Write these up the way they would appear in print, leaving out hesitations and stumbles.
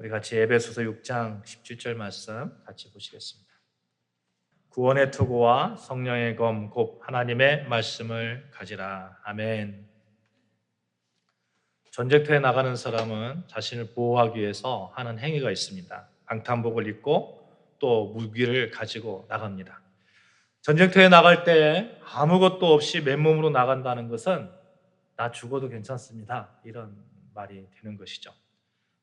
우리 같이 에베소서 6장 17절 말씀 같이 보시겠습니다. 구원의 투구와 성령의 검 곧 하나님의 말씀을 가지라. 아멘. 전쟁터에 나가는 사람은 자신을 보호하기 위해서 하는 행위가 있습니다. 방탄복을 입고 또 무기를 가지고 나갑니다. 전쟁터에 나갈 때 아무것도 없이 맨몸으로 나간다는 것은 나 죽어도 괜찮습니다, 이런 말이 되는 것이죠.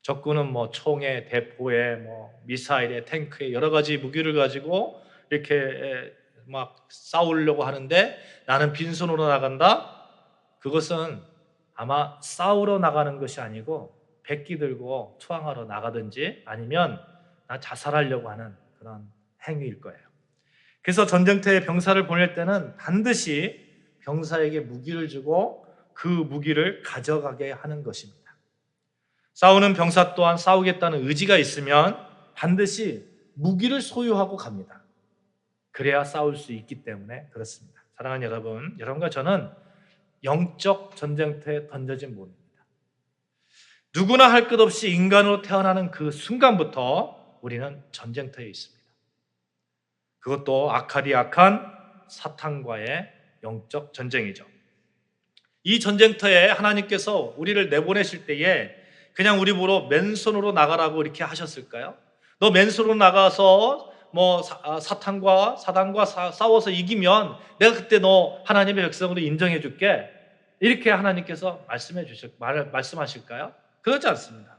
적군은 총에, 대포에, 미사일에, 탱크에 여러 가지 무기를 가지고 이렇게 막 싸우려고 하는데 나는 빈손으로 나간다? 그것은 아마 싸우러 나가는 것이 아니고 백기 들고 투항하러 나가든지 아니면 나 자살하려고 하는 그런 행위일 거예요. 그래서 전쟁터에 병사를 보낼 때는 반드시 병사에게 무기를 주고 그 무기를 가져가게 하는 것입니다. 싸우는 병사 또한 싸우겠다는 의지가 있으면 반드시 무기를 소유하고 갑니다. 그래야 싸울 수 있기 때문에 그렇습니다. 사랑하는 여러분, 여러분과 저는 영적 전쟁터에 던져진 분입니다. 누구나 할 것 없이 인간으로 태어나는 그 순간부터 우리는 전쟁터에 있습니다. 그것도 악하디 악한 사탄과의 영적 전쟁이죠. 이 전쟁터에 하나님께서 우리를 내보내실 때에 그냥 우리 보러 맨손으로 나가라고 이렇게 하셨을까요? 너 맨손으로 나가서 사탄과 사단과 싸워서 이기면 내가 그때 너 하나님의 백성으로 인정해 줄게, 이렇게 하나님께서 말씀하실까요? 그렇지 않습니다.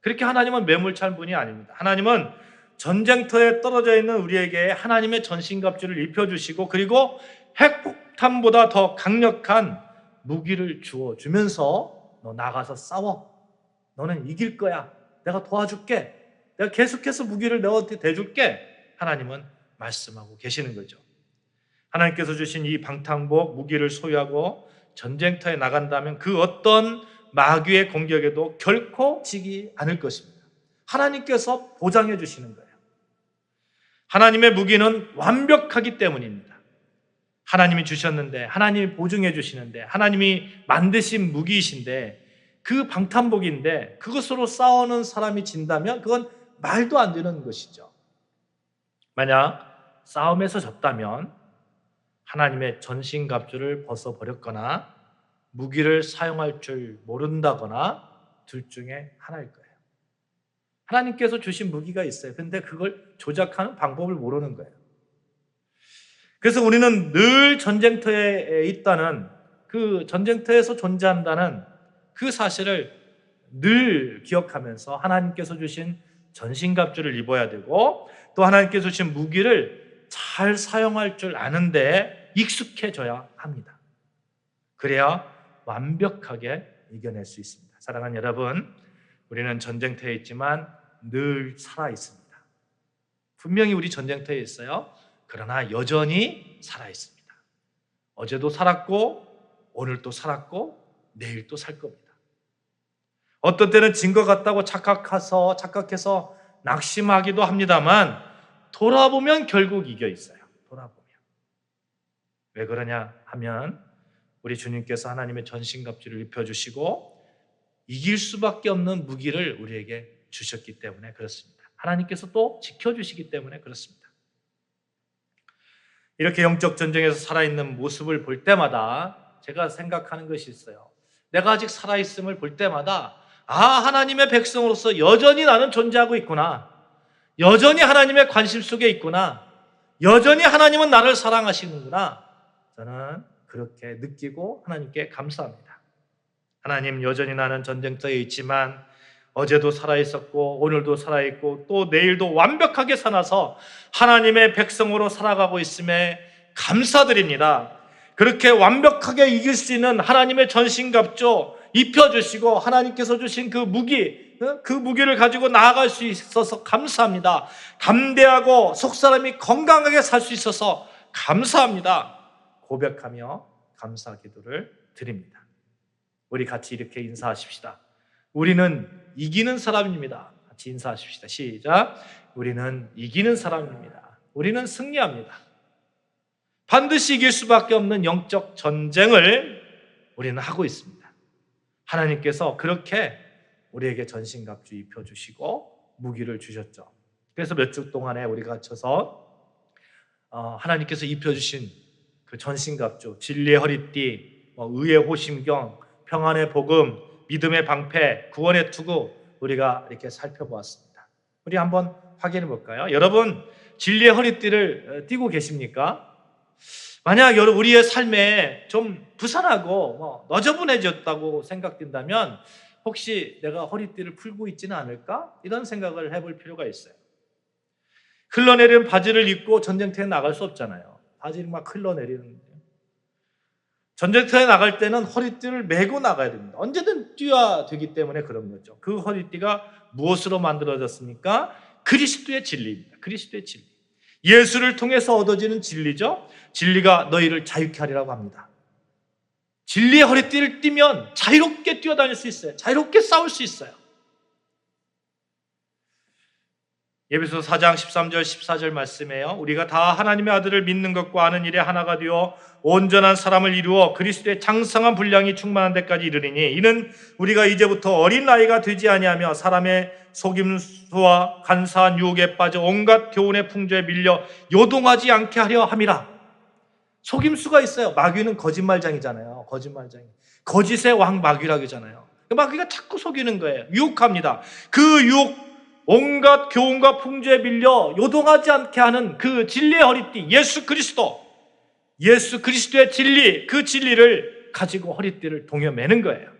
그렇게 하나님은 매몰찬 분이 아닙니다. 하나님은 전쟁터에 떨어져 있는 우리에게 하나님의 전신갑주를 입혀주시고 그리고 핵폭탄보다 더 강력한 무기를 주어주면서 너 나가서 싸워, 너는 이길 거야, 내가 도와줄게, 내가 계속해서 무기를 너한테 대줄게, 하나님은 말씀하고 계시는 거죠. 하나님께서 주신 이 방탄복 무기를 소유하고 전쟁터에 나간다면 그 어떤 마귀의 공격에도 결코 지기 않을 것입니다. 하나님께서 보장해 주시는 거예요. 하나님의 무기는 완벽하기 때문입니다. 하나님이 주셨는데, 하나님이 보증해 주시는데, 하나님이 만드신 무기이신데, 그 방탄복인데 그것으로 싸우는 사람이 진다면 그건 말도 안 되는 것이죠. 만약 싸움에서 졌다면 하나님의 전신갑주를 벗어버렸거나 무기를 사용할 줄 모른다거나 둘 중에 하나일 거예요. 하나님께서 주신 무기가 있어요. 근데 그걸 조작하는 방법을 모르는 거예요. 그래서 우리는 늘 전쟁터에 있다는, 그 전쟁터에서 존재한다는 그 사실을 늘 기억하면서 하나님께서 주신 전신갑주를 입어야 되고 또 하나님께서 주신 무기를 잘 사용할 줄 아는데 익숙해져야 합니다. 그래야 완벽하게 이겨낼 수 있습니다. 사랑하는 여러분, 우리는 전쟁터에 있지만 늘 살아 있습니다. 분명히 우리 전쟁터에 있어요. 그러나 여전히 살아 있습니다. 어제도 살았고 오늘도 살았고 내일도 살 겁니다. 어떤 때는 진 것 같다고 착각해서 낙심하기도 합니다만 돌아보면 결국 이겨 있어요. 돌아보면. 왜 그러냐 하면 우리 주님께서 하나님의 전신갑주를 입혀주시고 이길 수밖에 없는 무기를 우리에게 주셨기 때문에 그렇습니다. 하나님께서 또 지켜주시기 때문에 그렇습니다. 이렇게 영적 전쟁에서 살아있는 모습을 볼 때마다 제가 생각하는 것이 있어요. 내가 아직 살아있음을 볼 때마다 하나님의 백성으로서 여전히 나는 존재하고 있구나, 여전히 하나님의 관심 속에 있구나, 여전히 하나님은 나를 사랑하시는구나, 저는 그렇게 느끼고 하나님께 감사합니다. 하나님, 여전히 나는 전쟁터에 있지만 어제도 살아있었고 오늘도 살아있고 또 내일도 완벽하게 살아서 하나님의 백성으로 살아가고 있음에 감사드립니다. 그렇게 완벽하게 이길 수 있는 하나님의 전신갑주 입혀주시고 하나님께서 주신 그 무기를 가지고 나아갈 수 있어서 감사합니다. 담대하고 속사람이 건강하게 살 수 있어서 감사합니다. 고백하며 감사 기도를 드립니다. 우리 같이 이렇게 인사하십시다. 우리는 이기는 사람입니다. 같이 인사하십시다. 시작. 우리는 이기는 사람입니다. 우리는 승리합니다. 반드시 이길 수밖에 없는 영적 전쟁을 우리는 하고 있습니다. 하나님께서 그렇게 우리에게 전신갑주 입혀주시고 무기를 주셨죠. 그래서 몇 주 동안에 우리가 갇혀서 하나님께서 입혀주신 그 전신갑주, 진리의 허리띠, 의의 호심경, 평안의 복음, 믿음의 방패, 구원의 투구, 우리가 이렇게 살펴보았습니다. 우리 한번 확인해 볼까요? 여러분, 진리의 허리띠를 띠고 계십니까? 만약 우리의 삶에 좀 부산하고 너저분해졌다고 생각된다면 혹시 내가 허리띠를 풀고 있지는 않을까? 이런 생각을 해볼 필요가 있어요. 흘러내리는 바지를 입고 전쟁터에 나갈 수 없잖아요. 바지를 막 흘러내리는데. 전쟁터에 나갈 때는 허리띠를 메고 나가야 됩니다. 언제든 뛰어야 되기 때문에 그런 거죠. 그 허리띠가 무엇으로 만들어졌습니까? 그리스도의 진리입니다. 그리스도의 진리. 예수를 통해서 얻어지는 진리죠. 진리가 너희를 자유케 하리라고 합니다. 진리의 허리띠를 띠면 자유롭게 뛰어다닐 수 있어요. 자유롭게 싸울 수 있어요. 에베소서 4장 13절 14절 말씀이에요. 우리가 다 하나님의 아들을 믿는 것과 아는 일에 하나가 되어 온전한 사람을 이루어 그리스도의 장성한 분량이 충만한 데까지 이르리니 이는 우리가 이제부터 어린 나이가 되지 아니하며 사람의 속임수와 간사한 유혹에 빠져 온갖 교훈의 풍조에 밀려 요동하지 않게 하려 함이라. 속임수가 있어요. 마귀는 거짓말장이잖아요. 거짓말장이. 거짓의 왕 마귀라고 하잖아요. 마귀가 자꾸 속이는 거예요. 유혹합니다. 그 유혹, 온갖 교훈과 풍조에 밀려 요동하지 않게 하는 그 진리의 허리띠, 예수 그리스도, 예수 그리스도의 진리, 그 진리를 가지고 허리띠를 동여매는 거예요.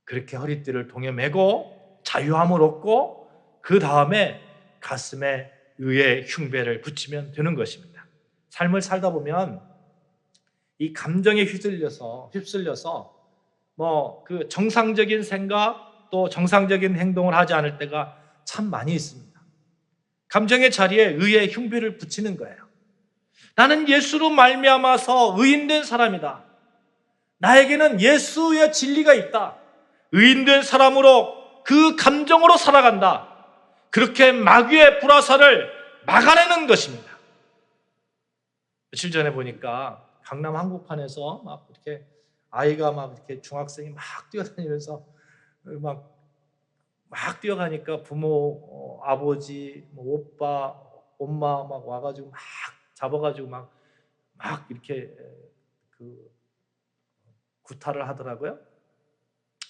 그렇게 허리띠를 동여매고 자유함을 얻고 그 다음에 가슴에 의의 흉배를 붙이면 되는 것입니다. 삶을 살다 보면 이 감정에 휩쓸려서 그 정상적인 생각 또 정상적인 행동을 하지 않을 때가 참 많이 있습니다. 감정의 자리에 의의 흉배를 붙이는 거예요. 나는 예수로 말미암아서 의인된 사람이다. 나에게는 예수의 진리가 있다. 의인된 사람으로 그 감정으로 살아간다. 그렇게 마귀의 불화살을 막아내는 것입니다. 며칠 전에 보니까 강남 한복판에서 막 이렇게 아이가 막 이렇게 중학생이 막 뛰어다니면서 막 뛰어가니까 부모, 아버지, 오빠, 엄마 막 와가지고 막 잡아가지고 막 이렇게 그 구타를 하더라고요.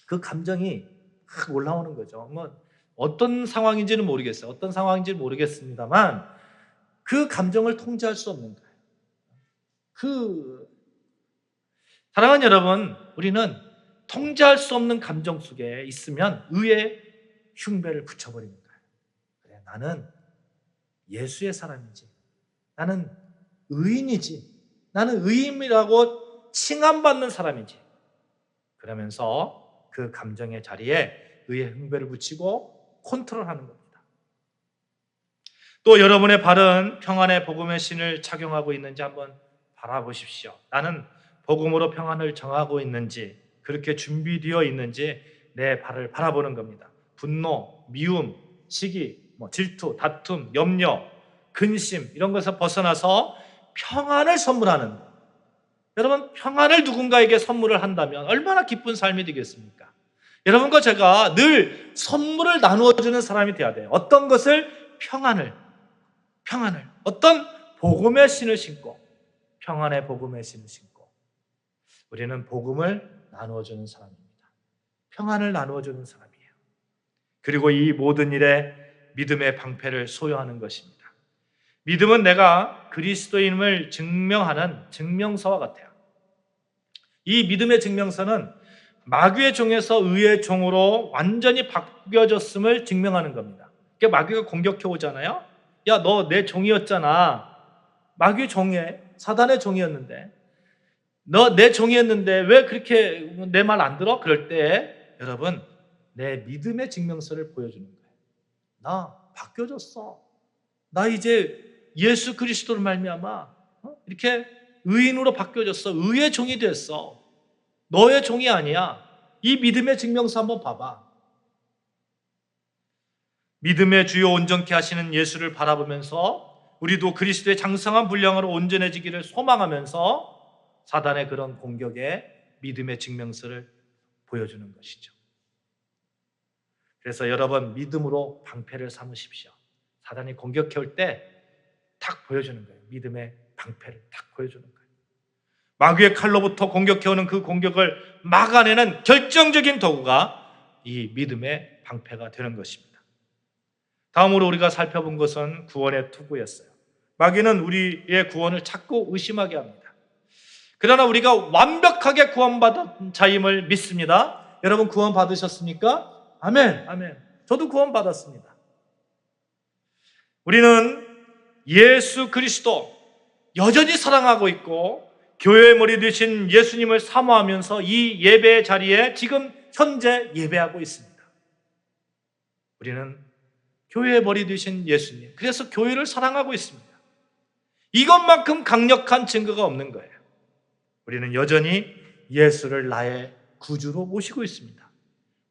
그 감정이 막 올라오는 거죠. 어떤 상황인지는 모르겠어요. 어떤 상황인지는 모르겠습니다만 그 감정을 통제할 수 없는 거예요. 사랑하는 여러분, 우리는 통제할 수 없는 감정 속에 있으면 의의 흉배를 붙여버리는 거예요. 그래, 나는 예수의 사람이지. 나는 의인이지. 나는 의인이라고 칭함받는 사람이지. 그러면서 그 감정의 자리에 의의 흉배를 붙이고 컨트롤하는 겁니다. 또 여러분의 발은 평안의 복음의 신을 착용하고 있는지 한번 바라보십시오. 나는 복음으로 평안을 정하고 있는지, 그렇게 준비되어 있는지 내 발을 바라보는 겁니다. 분노, 미움, 시기, 질투, 다툼, 염려, 근심 이런 것에서 벗어나서 평안을 선물하는 것. 여러분, 평안을 누군가에게 선물을 한다면 얼마나 기쁜 삶이 되겠습니까? 여러분과 제가 늘 선물을 나누어주는 사람이 되어야 돼요. 어떤 것을? 평안을 어떤 복음의 신을 신고, 평안의 복음의 신을 신고, 우리는 복음을 나누어주는 사람입니다. 평안을 나누어주는 사람이에요. 그리고 이 모든 일에 믿음의 방패를 소유하는 것입니다. 믿음은 내가 그리스도인임을 증명하는 증명서와 같아요. 이 믿음의 증명서는 마귀의 종에서 의의 종으로 완전히 바뀌어졌음을 증명하는 겁니다. 그러니까 마귀가 공격해 오잖아요. 야, 너 내 종이었잖아. 마귀의 종이에, 사단의 종이었는데, 너 내 종이었는데 왜 그렇게 내 말 안 들어? 그럴 때 여러분, 내 믿음의 증명서를 보여주는 거예요. 나 바뀌어졌어. 나 이제 예수 그리스도를 말미암아 이렇게 의인으로 바뀌어졌어. 의의 종이 됐어. 너의 종이 아니야. 이 믿음의 증명서 한번 봐봐. 믿음의 주요 온전케 하시는 예수를 바라보면서 우리도 그리스도의 장성한 분량으로 온전해지기를 소망하면서 사단의 그런 공격에 믿음의 증명서를 보여주는 것이죠. 그래서 여러분 믿음으로 방패를 삼으십시오. 사단이 공격해 올 때 탁 보여주는 거예요. 믿음의 방패를 탁 보여주는 거예요. 마귀의 칼로부터 공격해 오는 그 공격을 막아내는 결정적인 도구가 이 믿음의 방패가 되는 것입니다. 다음으로 우리가 살펴본 것은 구원의 투구였어요. 마귀는 우리의 구원을 자꾸 의심하게 합니다. 그러나 우리가 완벽하게 구원받은 자임을 믿습니다. 여러분 구원 받으셨습니까? 아멘, 아멘. 저도 구원 받았습니다. 우리는 예수 그리스도 여전히 사랑하고 있고 교회의 머리 되신 예수님을 사모하면서 이 예배의 자리에 지금 현재 예배하고 있습니다. 우리는 교회의 머리 되신 예수님, 그래서 교회를 사랑하고 있습니다. 이것만큼 강력한 증거가 없는 거예요. 우리는 여전히 예수를 나의 구주로 모시고 있습니다.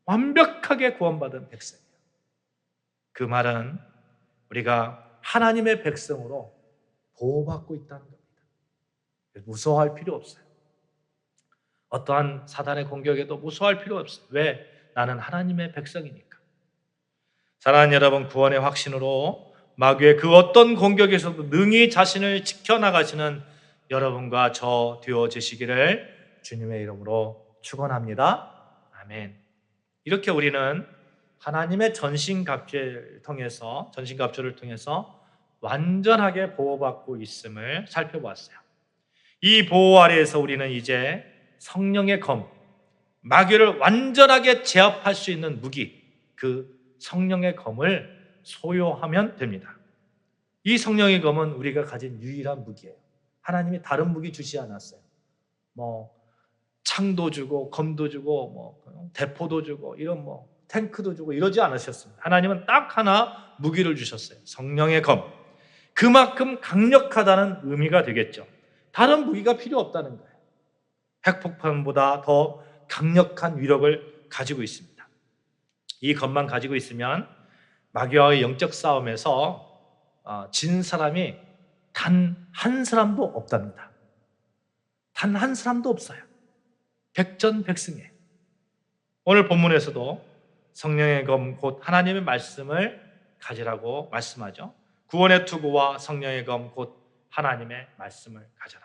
완벽하게 구원받은 백성이에요. 그 말은 우리가 하나님의 백성으로 보호받고 있다는 겁니다. 무서워할 필요 없어요. 어떠한 사단의 공격에도 무서워할 필요 없어요. 왜? 나는 하나님의 백성이니까. 사랑하는 여러분, 구원의 확신으로 마귀의 그 어떤 공격에서도 능히 자신을 지켜나가시는 여러분과 저 되어지시기를 주님의 이름으로 축원합니다. 아멘. 이렇게 우리는 하나님의 전신갑주를 통해서 완전하게 보호받고 있음을 살펴보았어요. 이 보호 아래에서 우리는 이제 성령의 검, 마귀를 완전하게 제압할 수 있는 무기, 그 성령의 검을 소유하면 됩니다. 이 성령의 검은 우리가 가진 유일한 무기예요. 하나님이 다른 무기 주지 않았어요. 창도 주고 검도 주고 대포도 주고 이런 탱크도 주고 이러지 않으셨습니다. 하나님은 딱 하나 무기를 주셨어요. 성령의 검. 그만큼 강력하다는 의미가 되겠죠. 다른 무기가 필요 없다는 거예요. 핵폭탄보다 더 강력한 위력을 가지고 있습니다. 이 검만 가지고 있으면 마귀와의 영적 싸움에서 진 사람이 단 한 사람도 없답니다. 단 한 사람도 없어요. 백전백승이에요. 오늘 본문에서도 성령의 검 곧 하나님의 말씀을 가지라고 말씀하죠. 구원의 투구와 성령의 검 곧 하나님의 말씀을 가져라.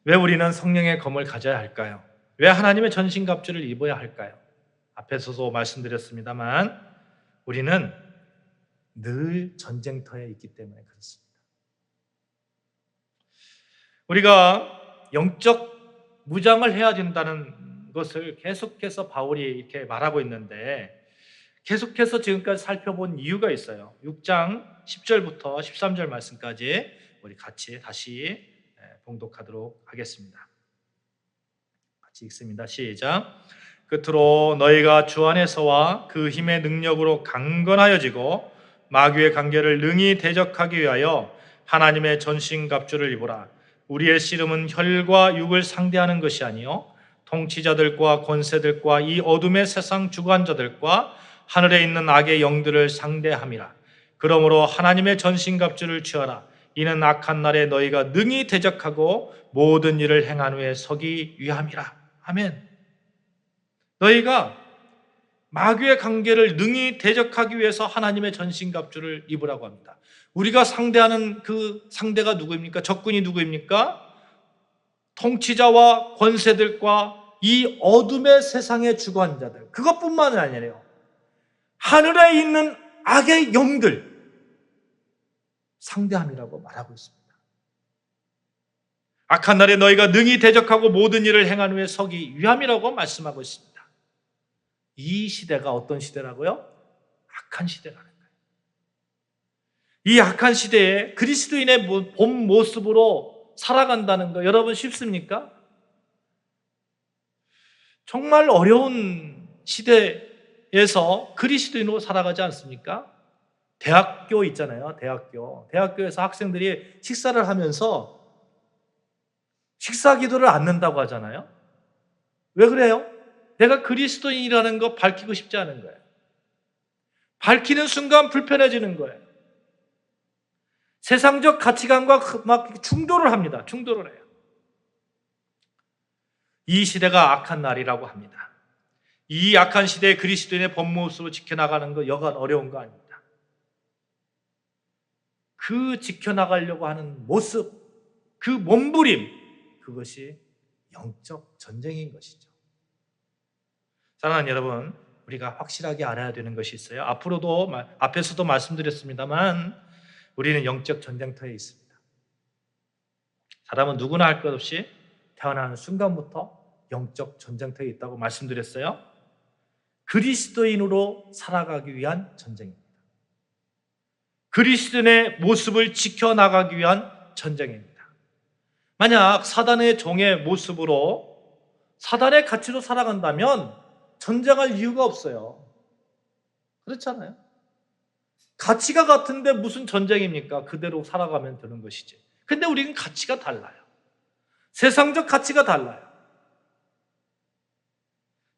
왜 우리는 성령의 검을 가져야 할까요? 왜 하나님의 전신갑주를 입어야 할까요? 앞에서도 말씀드렸습니다만 우리는 늘 전쟁터에 있기 때문에 그렇습니다. 우리가 영적 무장을 해야 된다는 것을 계속해서 바울이 이렇게 말하고 있는데 계속해서 지금까지 살펴본 이유가 있어요. 6장 10절부터 13절 말씀까지 우리 같이 다시 봉독하도록 하겠습니다. 같이 읽습니다. 시작. 끝으로 너희가 주 안에서와 그 힘의 능력으로 강건하여지고 마귀의 관계를 능히 대적하기 위하여 하나님의 전신갑주를 입으라. 우리의 씨름은 혈과 육을 상대하는 것이 아니요 통치자들과 권세들과 이 어둠의 세상 주관자들과 하늘에 있는 악의 영들을 상대함이라. 그러므로 하나님의 전신갑주를 취하라. 이는 악한 날에 너희가 능히 대적하고 모든 일을 행한 후에 서기 위함이라. 아멘. 너희가 마귀의 관계를 능히 대적하기 위해서 하나님의 전신갑주를 입으라고 합니다. 우리가 상대하는 그 상대가 누구입니까? 적군이 누구입니까? 통치자와 권세들과 이 어둠의 세상의 주관자들. 그것뿐만 아니라요. 하늘에 있는 악의 영들 상대함이라고 말하고 있습니다. 악한 날에 너희가 능히 대적하고 모든 일을 행한 후에 서기 위함이라고 말씀하고 있습니다. 이 시대가 어떤 시대라고요? 악한 시대라는 거예요. 이 악한 시대에 그리스도인의 본 모습으로 살아간다는 거 여러분 쉽습니까? 정말 어려운 시대에서 그리스도인으로 살아가지 않습니까? 대학교 있잖아요. 대학교에서 학생들이 식사를 하면서 식사 기도를 않는다고 하잖아요. 왜 그래요? 내가 그리스도인이라는 거 밝히고 싶지 않은 거예요. 밝히는 순간 불편해지는 거예요. 세상적 가치관과 막 충돌을 합니다. 충돌을 해요. 이 시대가 악한 날이라고 합니다. 이 약한 시대에 그리스도인의 본 모습을 지켜나가는 거 여간 어려운 거 아닙니다. 그 지켜나가려고 하는 모습, 그 몸부림, 그것이 영적 전쟁인 것이죠. 사랑하는 여러분, 우리가 확실하게 알아야 되는 것이 있어요. 앞에서도 말씀드렸습니다만 우리는 영적 전쟁터에 있습니다. 사람은 누구나 할 것 없이 태어나는 순간부터 영적 전쟁터에 있다고 말씀드렸어요. 그리스도인으로 살아가기 위한 전쟁입니다. 그리스도인의 모습을 지켜나가기 위한 전쟁입니다. 만약 사단의 종의 모습으로 사단의 가치로 살아간다면 전쟁할 이유가 없어요. 그렇잖아요. 가치가 같은데 무슨 전쟁입니까? 그대로 살아가면 되는 것이지. 근데 우리는 가치가 달라요. 세상적 가치가 달라요.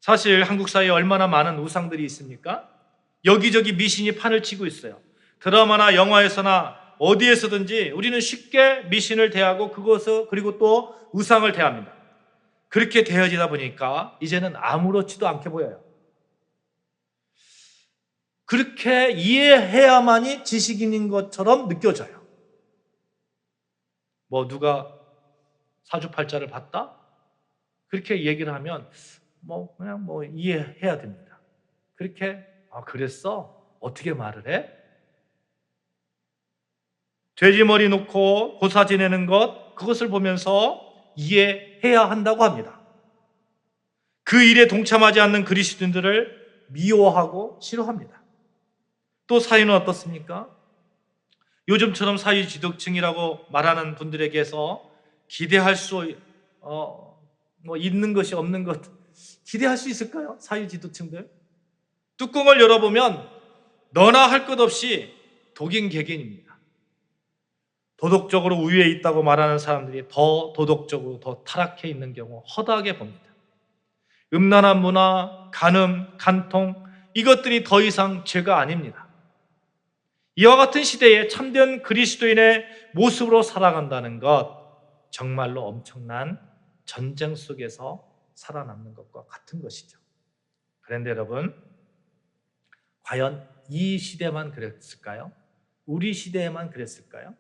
사실 한국 사회에 얼마나 많은 우상들이 있습니까? 여기저기 미신이 판을 치고 있어요. 드라마나 영화에서나 어디에서든지 우리는 쉽게 미신을 대하고 그리고 또 우상을 대합니다. 그렇게 되어지다 보니까 이제는 아무렇지도 않게 보여요. 그렇게 이해해야만이 지식인인 것처럼 느껴져요. 누가 사주팔자를 봤다? 그렇게 얘기를 하면 그냥 이해해야 됩니다. 그렇게 그랬어? 어떻게 말을 해? 돼지머리 놓고 고사 지내는 그것을 보면서 이해해야 한다고 합니다. 그 일에 동참하지 않는 그리스도인들을 미워하고 싫어합니다. 또 사유는 어떻습니까? 요즘처럼 사유지도층이라고 말하는 분들에게서 기대할 수 있는 것이 없는 것 기대할 수 있을까요? 사유지도층들 뚜껑을 열어보면 너나 할 것 없이 독인개긴입니다. 도덕적으로 우위에 있다고 말하는 사람들이 더 도덕적으로 더 타락해 있는 경우 허다하게 봅니다. 음란한 문화, 간음, 간통 이것들이 더 이상 죄가 아닙니다. 이와 같은 시대에 참된 그리스도인의 모습으로 살아간다는 것 정말로 엄청난 전쟁 속에서 살아남는 것과 같은 것이죠. 그런데 여러분, 과연 이 시대만 그랬을까요? 우리 시대에만 그랬을까요?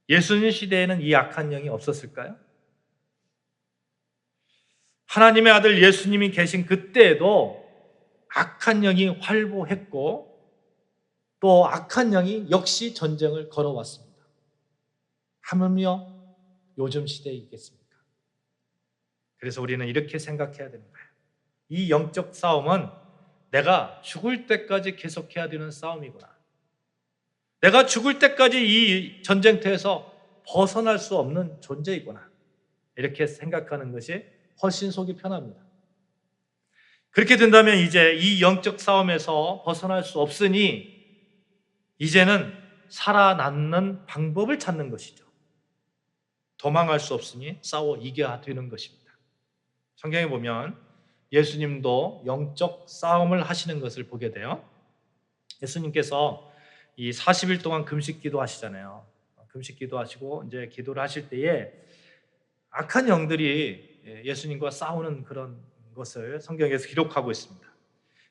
예수님 시대에는 이 악한 영이 없었을까요? 하나님의 아들 예수님이 계신 그때에도 악한 영이 활보했고 또 악한 영이 역시 전쟁을 걸어왔습니다. 하물며 요즘 시대에 있겠습니까? 그래서 우리는 이렇게 생각해야 되는 거예요. 이 영적 싸움은 내가 죽을 때까지 계속해야 되는 싸움이구나. 내가 죽을 때까지 이 전쟁터에서 벗어날 수 없는 존재이구나. 이렇게 생각하는 것이 훨씬 속이 편합니다. 그렇게 된다면 이제 이 영적 싸움에서 벗어날 수 없으니 이제는 살아남는 방법을 찾는 것이죠. 도망할 수 없으니 싸워 이겨야 되는 것입니다. 성경에 보면 예수님도 영적 싸움을 하시는 것을 보게 돼요. 예수님께서 이 40일 동안 금식 기도하시잖아요. 금식 기도하시고 이제 기도를 하실 때에 악한 영들이 예수님과 싸우는 그런 것을 성경에서 기록하고 있습니다.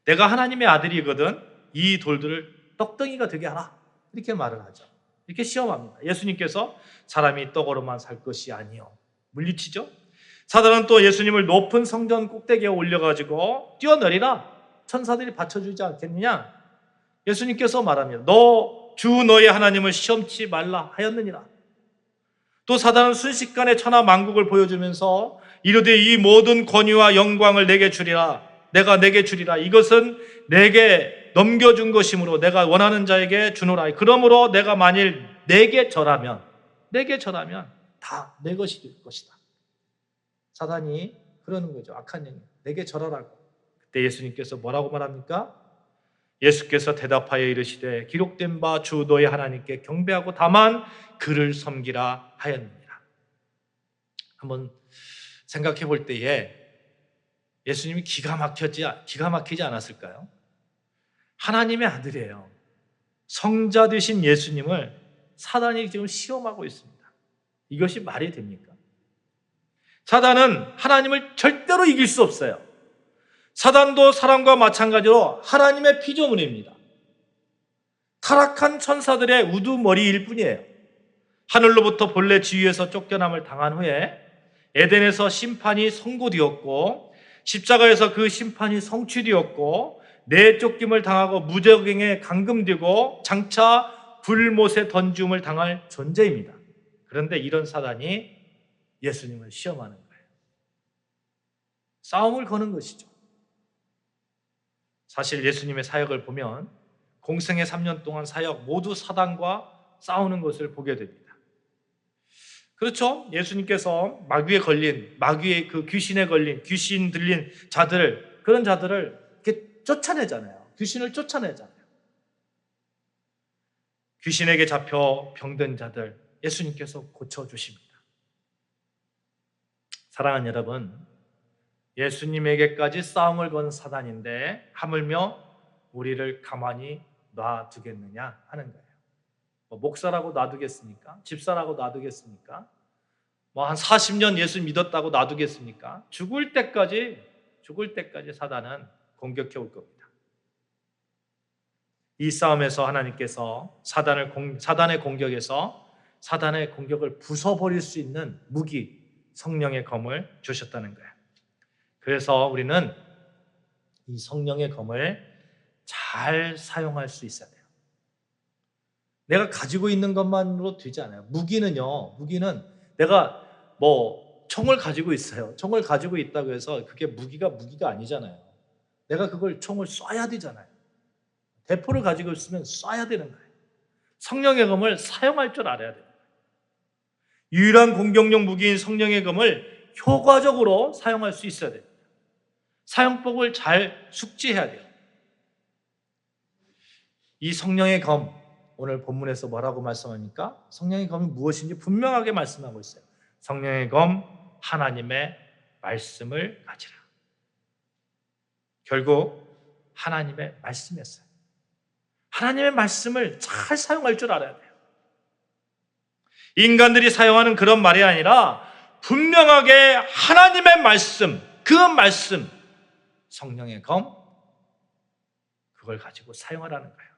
내가 하나님의 아들이거든 이 돌들을 떡덩이가 되게 하라 이렇게 말을 하죠. 이렇게 시험합니다. 예수님께서 사람이 떡으로만 살 것이 아니요 물리치죠. 사단은 또 예수님을 높은 성전 꼭대기에 올려가지고 뛰어내리라 천사들이 받쳐주지 않겠느냐. 예수님께서 말합니다. 주 너의 하나님을 시험치 말라 하였느니라. 또 사단은 순식간에 천하 만국을 보여주면서 이르되 이 모든 권위와 영광을 내게 주리라. 내가 내게 주리라. 이것은 내게 넘겨준 것이므로 내가 원하는 자에게 주노라. 그러므로 내가 만일 내게 절하면 다 내 것이 될 것이다. 사단이 그러는 거죠. 악한 영이 내게 절하라고. 그때 예수님께서 뭐라고 말합니까? 예수께서 대답하여 이르시되 기록된 바 주 너의 하나님께 경배하고 다만 그를 섬기라 하였느니라. 한번 생각해 볼 때에 예수님이 기가 막히지 않았을까요? 하나님의 아들이에요. 성자 되신 예수님을 사단이 지금 시험하고 있습니다. 이것이 말이 됩니까? 사단은 하나님을 절대로 이길 수 없어요. 사단도 사람과 마찬가지로 하나님의 피조물입니다. 타락한 천사들의 우두머리일 뿐이에요. 하늘로부터 본래 지위에서 쫓겨남을 당한 후에 에덴에서 심판이 선고되었고 십자가에서 그 심판이 성취되었고 내쫓김을 당하고 무적행에 감금되고 장차 불못에 던짐을 당할 존재입니다. 그런데 이런 사단이 예수님을 시험하는 거예요. 싸움을 거는 것이죠. 사실 예수님의 사역을 보면 공생의 3년 동안 사역 모두 사단과 싸우는 것을 보게 됩니다. 그렇죠? 예수님께서 마귀의 그 귀신에 걸린, 귀신 들린 자들, 그런 자들을 이렇게 쫓아내잖아요. 귀신을 쫓아내잖아요. 귀신에게 잡혀 병든 자들, 예수님께서 고쳐주십니다. 사랑하는 여러분, 예수님에게까지 싸움을 건 사단인데 하물며 우리를 가만히 놔두겠느냐 하는 거예요. 목사라고 놔두겠습니까? 집사라고 놔두겠습니까? 한 40년 예수 믿었다고 놔두겠습니까? 죽을 때까지 사단은 공격해 올 겁니다. 이 싸움에서 하나님께서 사단의 공격을 부숴버릴 수 있는 무기, 성령의 검을 주셨다는 거예요. 그래서 우리는 이 성령의 검을 잘 사용할 수 있어야 돼요. 내가 가지고 있는 것만으로 되지 않아요. 무기는 내가 총을 가지고 있어요. 총을 가지고 있다고 해서 그게 무기가 아니잖아요. 내가 그걸 총을 쏴야 되잖아요. 대포를 가지고 있으면 쏴야 되는 거예요. 성령의 검을 사용할 줄 알아야 돼요. 유일한 공격용 무기인 성령의 검을 효과적으로 사용할 수 있어야 돼요. 사용법을 잘 숙지해야 돼요. 이 성령의 검, 오늘 본문에서 뭐라고 말씀합니까? 성령의 검이 무엇인지 분명하게 말씀하고 있어요. 성령의 검, 하나님의 말씀을 가지라. 결국 하나님의 말씀이었어요. 하나님의 말씀을 잘 사용할 줄 알아야 돼요. 인간들이 사용하는 그런 말이 아니라 분명하게 하나님의 말씀, 그 말씀, 성령의 검, 그걸 가지고 사용하라는 거예요.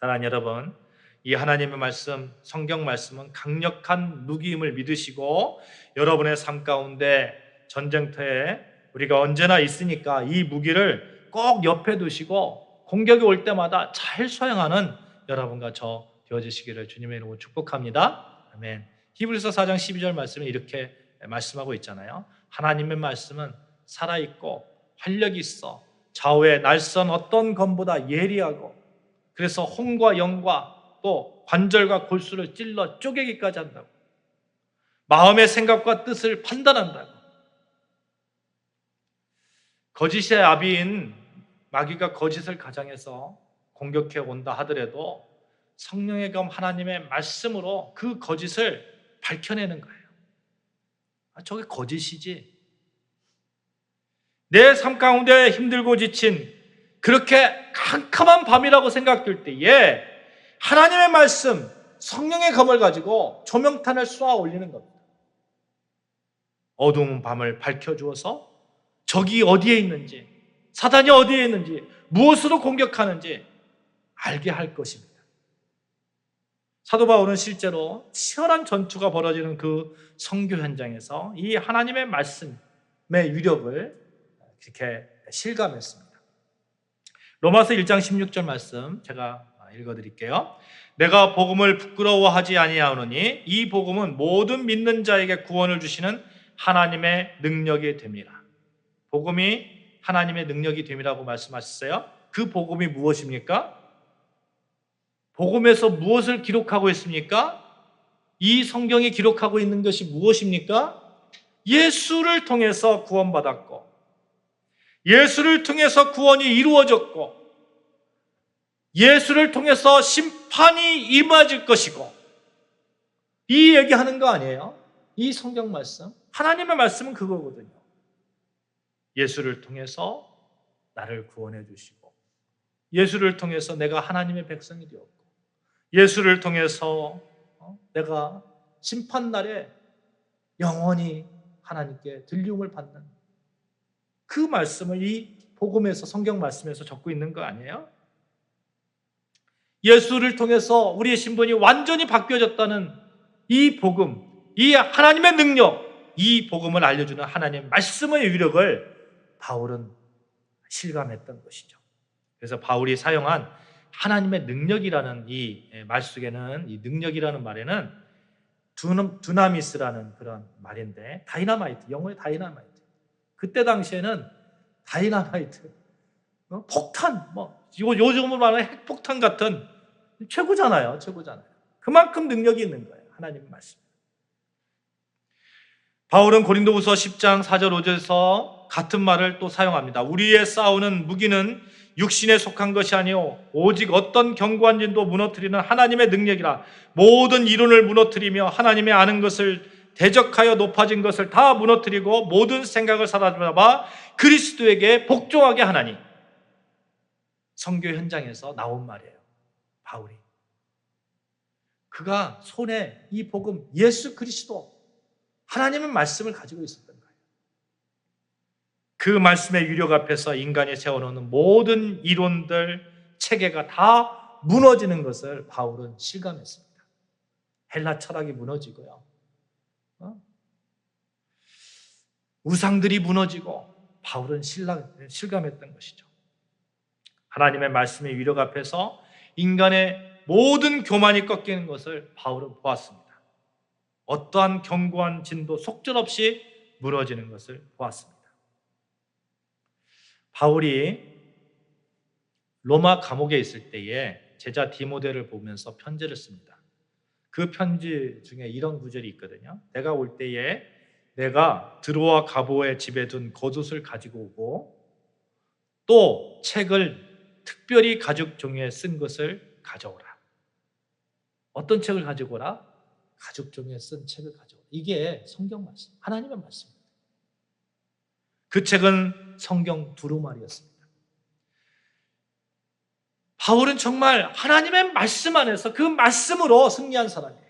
사랑하는 여러분, 이 하나님의 말씀, 성경 말씀은 강력한 무기임을 믿으시고 여러분의 삶 가운데 전쟁터에 우리가 언제나 있으니까 이 무기를 꼭 옆에 두시고 공격이 올 때마다 잘 사용하는 여러분과 저 되어주시기를 주님의 이름으로 축복합니다. 아멘. 히브리서 4장 12절 말씀은 이렇게 말씀하고 있잖아요. 하나님의 말씀은 살아있고 활력이 있어 좌우의 날선 어떤 검보다 예리하고 그래서 혼과 영과 또 관절과 골수를 찔러 쪼개기까지 한다고. 마음의 생각과 뜻을 판단한다고. 거짓의 아비인 마귀가 거짓을 가장해서 공격해 온다 하더라도 성령의 검 하나님의 말씀으로 그 거짓을 밝혀내는 거예요. 저게 거짓이지. 내 삶 가운데 힘들고 지친 그렇게 캄캄한 밤이라고 생각될 때에 하나님의 말씀, 성령의 검을 가지고 조명탄을 쏘아 올리는 겁니다. 어두운 밤을 밝혀주어서 적이 어디에 있는지, 사단이 어디에 있는지, 무엇으로 공격하는지 알게 할 것입니다. 사도 바울은 실제로 치열한 전투가 벌어지는 그 선교 현장에서 이 하나님의 말씀의 위력을 이렇게 실감했습니다. 로마서 1장 16절 말씀 제가 읽어드릴게요. 내가 복음을 부끄러워하지 아니하노니 이 복음은 모든 믿는 자에게 구원을 주시는 하나님의 능력이 됨이라. 복음이 하나님의 능력이 됨이라고 말씀하셨어요. 그 복음이 무엇입니까? 복음에서 무엇을 기록하고 있습니까? 이 성경이 기록하고 있는 것이 무엇입니까? 예수를 통해서 구원받았고 예수를 통해서 구원이 이루어졌고 예수를 통해서 심판이 임해질 것이고 이 얘기하는 거 아니에요? 이 성경 말씀, 하나님의 말씀은 그거거든요. 예수를 통해서 나를 구원해 주시고 예수를 통해서 내가 하나님의 백성이 되었고 예수를 통해서 내가 심판날에 영원히 하나님께 들림을 받는 그 말씀을 이 복음에서, 성경 말씀에서 적고 있는 거 아니에요? 예수를 통해서 우리의 신분이 완전히 바뀌어졌다는 이 복음, 이 하나님의 능력, 이 복음을 알려주는 하나님의 말씀의 위력을 바울은 실감했던 것이죠. 그래서 바울이 사용한 하나님의 능력이라는 이 말 속에는, 이 능력이라는 말에는 두나미스라는 그런 말인데, 다이너마이트, 영어의 다이너마이트. 그때 당시에는 다이너마이트, 폭탄, 요즘으로 말하는 핵폭탄 같은 최고잖아요. 그만큼 능력이 있는 거예요. 하나님의 말씀. 바울은 고린도후서 10장 4절 5절에서 같은 말을 또 사용합니다. 우리의 싸우는 무기는 육신에 속한 것이 아니요 오직 어떤 견고한 진도 무너뜨리는 하나님의 능력이라. 모든 이론을 무너뜨리며 하나님의 아는 것을 대적하여 높아진 것을 다 무너뜨리고 모든 생각을 사로잡아 그리스도에게 복종하게 하나니. 선교 현장에서 나온 말이에요. 바울이. 그가 손에 이 복음, 예수 그리스도, 하나님의 말씀을 가지고 있었던 거예요. 그 말씀의 유력 앞에서 인간이 세워놓는 모든 이론들, 체계가 다 무너지는 것을 바울은 실감했습니다. 헬라 철학이 무너지고요. 우상들이 무너지고 바울은 실감했던 것이죠. 하나님의 말씀의 위력 앞에서 인간의 모든 교만이 꺾이는 것을 바울은 보았습니다. 어떠한 견고한 진도 속절없이 무너지는 것을 보았습니다. 바울이 로마 감옥에 있을 때에 제자 디모데를 보면서 편지를 씁니다. 그 편지 중에 이런 구절이 있거든요. 내가 올 때에 내가 드로아 가보의 집에 둔 겉옷을 가지고 오고 또 책을 특별히 가죽 종이에 쓴 것을 가져오라. 어떤 책을 가지고 오라? 가죽 종이에 쓴 책을 가져오라. 이게 성경 말씀, 하나님의 말씀입니다. 그 책은 성경 두루마리였습니다. 바울은 정말 하나님의 말씀 안에서 그 말씀으로 승리한 사람이에요.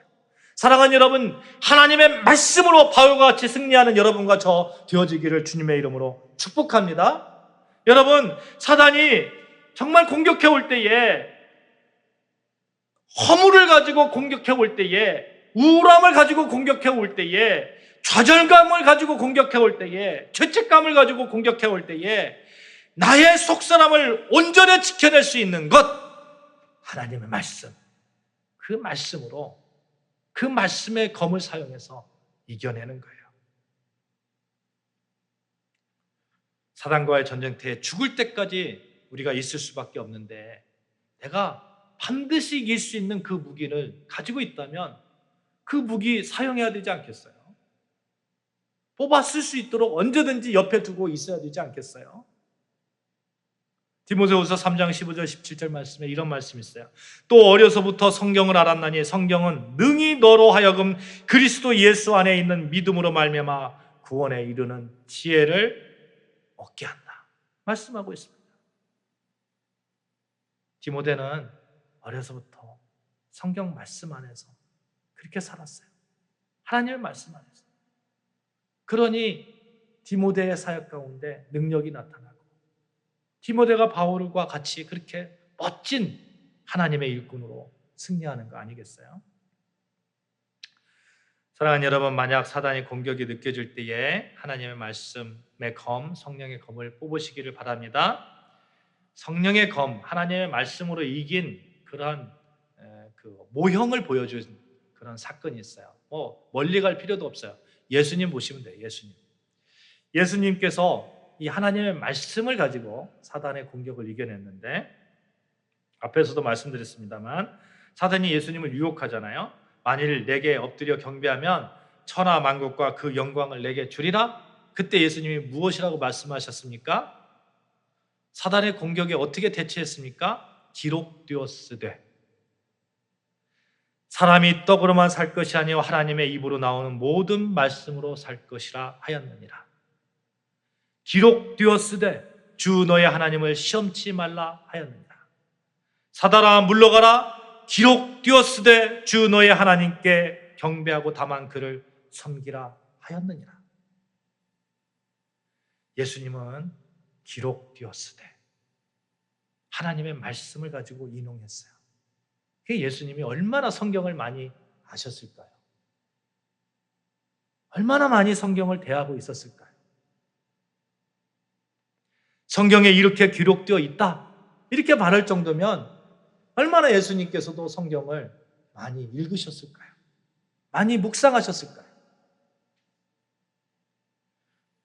사랑하는 여러분, 하나님의 말씀으로 바울과 같이 승리하는 여러분과 저 되어지기를 주님의 이름으로 축복합니다. 여러분, 사단이 정말 공격해 올 때에, 허물을 가지고 공격해 올 때에, 우울함을 가지고 공격해 올 때에, 좌절감을 가지고 공격해 올 때에, 죄책감을 가지고 공격해 올 때에 나의 속사람을 온전히 지켜낼 수 있는 것, 하나님의 말씀, 그 말씀으로, 그 말씀의 검을 사용해서 이겨내는 거예요. 사단과의 전쟁터에 죽을 때까지 우리가 있을 수밖에 없는데, 내가 반드시 이길 수 있는 그 무기를 가지고 있다면 그 무기 사용해야 되지 않겠어요? 뽑아 쓸 수 있도록 언제든지 옆에 두고 있어야 되지 않겠어요? 디모데후서 3장 15절 17절 말씀에 이런 말씀이 있어요. 또 어려서부터 성경을 알았나니 성경은 능히 너로 하여금 그리스도 예수 안에 있는 믿음으로 말미암아 구원에 이르는 지혜를 얻게 한다. 말씀하고 있습니다. 디모데는 어려서부터 성경 말씀 안에서 그렇게 살았어요. 하나님의 말씀 안에서. 그러니 디모데의 사역 가운데 능력이 나타나고, 디모데가 바울과 같이 그렇게 멋진 하나님의 일꾼으로 승리하는 거 아니겠어요? 사랑하는 여러분, 만약 사단의 공격이 느껴질 때에 하나님의 말씀의 검, 성령의 검을 뽑으시기를 바랍니다. 성령의 검, 하나님의 말씀으로 이긴 그러한 그 모형을 보여준 그런 사건이 있어요. 멀리 갈 필요도 없어요. 예수님 보시면 돼요. 예수님께서 이 하나님의 말씀을 가지고 사단의 공격을 이겨냈는데, 앞에서도 말씀드렸습니다만 사단이 예수님을 유혹하잖아요. 만일 내게 엎드려 경배하면 천하 만국과 그 영광을 내게 주리라. 그때 예수님이 무엇이라고 말씀하셨습니까? 사단의 공격에 어떻게 대처했습니까? 기록되었으되 사람이 떡으로만 살 것이 아니요 하나님의 입으로 나오는 모든 말씀으로 살 것이라 하였느니라. 기록되었으되 주 너의 하나님을 시험치 말라 하였느니라. 사단아 물러가라. 기록되었으되 주 너의 하나님께 경배하고 다만 그를 섬기라 하였느니라. 예수님은 기록되었으되 하나님의 말씀을 가지고 인용했어요. 예수님이 얼마나 성경을 많이 아셨을까요? 얼마나 많이 성경을 대하고 있었을까요? 성경에 이렇게 기록되어 있다, 이렇게 말할 정도면 얼마나 예수님께서도 성경을 많이 읽으셨을까요? 많이 묵상하셨을까요?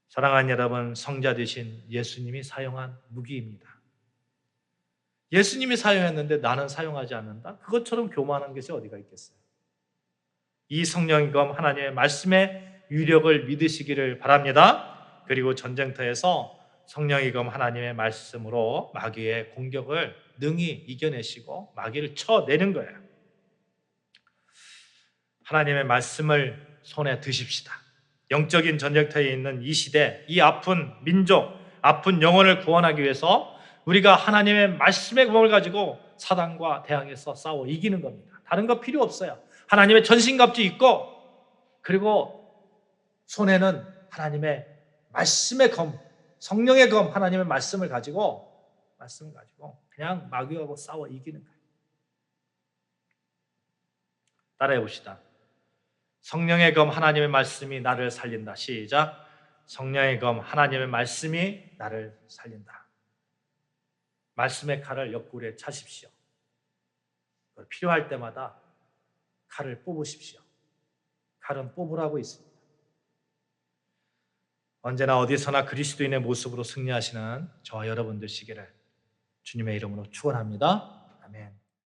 사랑하는 여러분, 성자 되신 예수님이 사용한 무기입니다. 예수님이 사용했는데 나는 사용하지 않는다? 그것처럼 교만한 것이 어디가 있겠어요? 이 성령의 검 하나님의 말씀의 위력을 믿으시기를 바랍니다. 그리고 전쟁터에서 성령의 검 하나님의 말씀으로 마귀의 공격을 능히 이겨내시고 마귀를 쳐내는 거예요. 하나님의 말씀을 손에 드십시다. 영적인 전쟁터에 있는 이 시대, 이 아픈 민족, 아픈 영혼을 구원하기 위해서 우리가 하나님의 말씀의 검을 가지고 사단과 대항해서 싸워 이기는 겁니다. 다른 거 필요 없어요. 하나님의 전신갑주 입고, 그리고 손에는 하나님의 말씀의 검, 성령의 검, 하나님의 말씀을 가지고 그냥 마귀하고 싸워 이기는 거예요. 따라해 봅시다. 성령의 검 하나님의 말씀이 나를 살린다. 시작. 성령의 검 하나님의 말씀이 나를 살린다. 말씀의 칼을 옆구리에 차십시오. 필요할 때마다 칼을 뽑으십시오. 칼은 뽑으라고 있습니다. 언제나 어디서나 그리스도인의 모습으로 승리하시는 저와 여러분 되시기를 주님의 이름으로 축원합니다. 아멘.